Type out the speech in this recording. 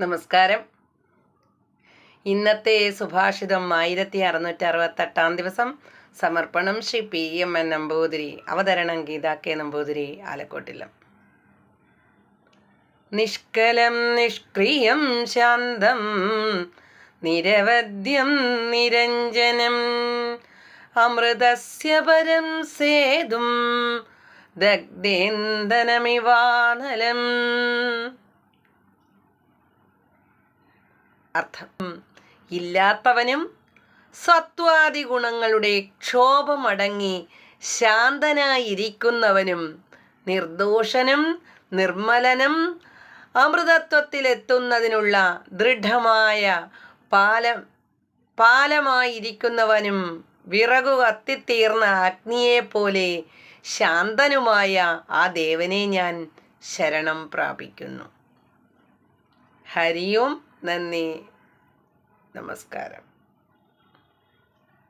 നമസ്കാരം. ഇന്നത്തെ സുഭാഷിതം 1668 ദിവസം. സമർപ്പണം ശ്രീ PMN നമ്പൂതിരി. അവതരണം ഗീതാ K നമ്പൂതിരി, ആലക്കോട്ടില്ലം. നിഷ്കലം നിഷ്ക്രിയം ശാന്തം നിരവധ്യം നിരഞ്ജനം അമൃതസ്യ പരം സേതും ദഗ്ധേന്ദനമിവാനലം. അർത്ഥം: ഇല്ലാത്തവനും സത്വാദി ഗുണങ്ങളുടെ ക്ഷോഭമടങ്ങി ശാന്തനായിരിക്കുന്നവനും നിർദോഷനും നിർമ്മലനും അമൃതത്വത്തിലെത്തുന്നതിനുള്ള ദൃഢമായ പാലമായിരിക്കുന്നവനും വിറകു കത്തിത്തീർന്ന അഗ്നിയെപ്പോലെ ശാന്തനുമായ ആ ദേവനെ ഞാൻ ശരണം പ്രാപിക്കുന്നു. ഹരി ഓം. നന്ദി, നമസ്കാരം.